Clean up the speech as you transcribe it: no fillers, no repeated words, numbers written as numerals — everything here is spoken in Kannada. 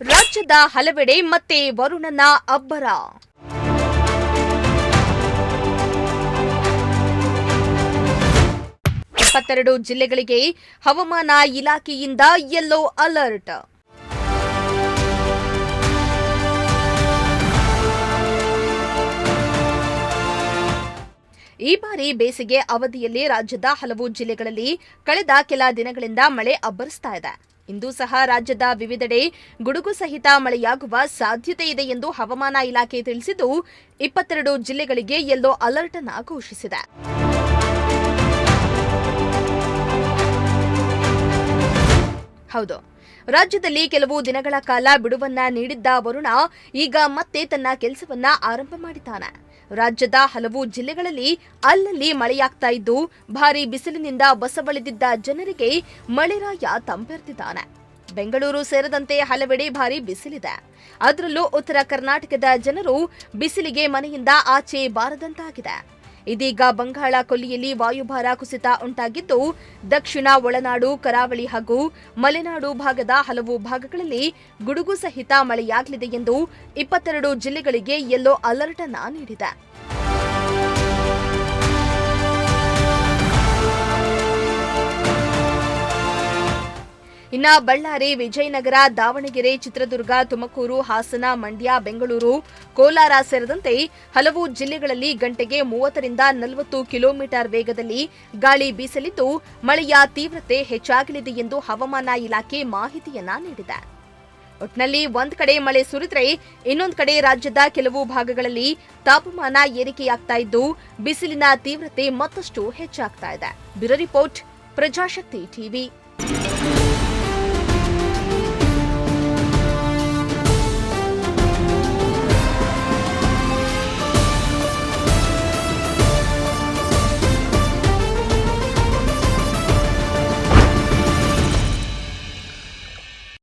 ರಾಜ್ಯದ ಹಲವೆಡೆ ಮತ್ತೆ ವರುಣನ ಅಬ್ಬರ. ಇಪ್ಪತ್ತೆರಡು ಜಿಲ್ಲೆಗಳಿಗೆ ಹವಾಮಾನ ಇಲಾಖೆಯಿಂದ ಯೆಲ್ಲೋ ಅಲರ್ಟ್. ಈ ಬಾರಿ ಬೇಸಿಗೆ ಅವಧಿಯಲ್ಲಿ ರಾಜ್ಯದ ಹಲವು ಜಿಲ್ಲೆಗಳಲ್ಲಿ ಕಳೆದ ಕೆಲ ದಿನಗಳಿಂದ ಮಳೆ ಅಬ್ಬರಿಸ್ತಾ ಇದೆ. ಇಂದು ಸಹ ರಾಜ್ಯದ ವಿವಿಧೆಡೆ ಗುಡುಗು ಸಹಿತ ಮಳೆಯಾಗುವ ಸಾಧ್ಯತೆ ಇದೆ ಎಂದು ಹವಾಮಾನ ಇಲಾಖೆ ತಿಳಿಸಿದ್ದು, 22 ಜಿಲ್ಲೆಗಳಿಗೆ ಯೆಲ್ಲೋ ಅಲರ್ಟ್ ಅನ್ನು ಘೋಷಿಸಿದೆ. ಹೌದು, ರಾಜ್ಯದಲ್ಲಿ ಕೆಲವು ದಿನಗಳ ಕಾಲ ಬಿಡುವನ್ನ ನೀಡಿದ್ದ ವರುಣ ಈಗ ಮತ್ತೆ ತನ್ನ ಕೆಲಸವನ್ನ ಆರಂಭ ಮಾಡಿದ್ದಾನೆ. ರಾಜ್ಯದ ಹಲವು ಜಿಲ್ಲೆಗಳಲ್ಲಿ ಅಲ್ಲಲ್ಲಿ ಮಳೆಯಾಗ್ತಾ ಇದ್ದು, ಭಾರೀ ಬಿಸಿಲಿನಿಂದ ಬಸವಳಿದಿದ್ದ ಜನರಿಗೆ ಮಳೆರಾಯ ತಂಪೆರೆದಿದ್ದಾನೆ. ಬೆಂಗಳೂರು ಸೇರಿದಂತೆ ಹಲವೆಡೆ ಭಾರೀ ಬಿಸಿಲಿದೆ. ಅದರಲ್ಲೂ ಉತ್ತರ ಕರ್ನಾಟಕದ ಜನರು ಬಿಸಿಲಿಗೆ ಮನೆಯಿಂದ ಆಚೆ ಬಾರದಂತಾಗಿದೆ. ಇದೀಗ ಬಂಗಾಳ ಕೊಲ್ಲಿಯಲ್ಲಿ ವಾಯುಭಾರ ಕುಸಿತ ಉಂಟಾಗಿದ್ದು, ದಕ್ಷಿಣ ಒಳನಾಡು, ಕರಾವಳಿ ಹಾಗೂ ಮಲೆನಾಡು ಭಾಗದ ಹಲವು ಭಾಗಗಳಲ್ಲಿ ಗುಡುಗು ಸಹಿತ ಮಳೆಯಾಗಲಿದೆ ಎಂದು 22 ಜಿಲ್ಲೆಗಳಿಗೆ ಯೆಲ್ಲೋ ಅಲರ್ಟ್ ಅನ್ನು ನೀಡಿದೆ. ಇನ್ನು ಬಳ್ಳಾರಿ, ವಿಜಯನಗರ, ದಾವಣಗೆರೆ, ಚಿತ್ರದುರ್ಗ, ತುಮಕೂರು, ಹಾಸನ, ಮಂಡ್ಯ, ಬೆಂಗಳೂರು, ಕೋಲಾರ ಸೇರಿದಂತೆ ಹಲವು ಜಿಲ್ಲೆಗಳಲ್ಲಿ ಗಂಟೆಗೆ 30 ರಿಂದ 40 ಕಿಲೋಮೀಟರ್ ವೇಗದಲ್ಲಿ ಗಾಳಿ ಬೀಸಲಿದ್ದು, ಮಳೆಯ ತೀವ್ರತೆ ಹೆಚ್ಚಾಗಲಿದೆ ಎಂದು ಹವಾಮಾನ ಇಲಾಖೆ ಮಾಹಿತಿಯನ್ನ ನೀಡಿದೆ. ಒಟ್ನಲ್ಲಿ ಒಂದ್ ಕಡೆ ಮಳೆ ಸುರಿದ್ರೆ ಇನ್ನೊಂದು ಕಡೆ ರಾಜ್ಯದ ಕೆಲವು ಭಾಗಗಳಲ್ಲಿ ತಾಪಮಾನ ಏರಿಕೆಯಾಗ್ತಾ ಇದ್ದು, ಬಿಸಿಲಿನ ತೀವ್ರತೆ ಮತ್ತಷ್ಟು ಹೆಚ್ಚಾಗ್ತಾ ಇದೆ. Bureau report, Prajashakti TV.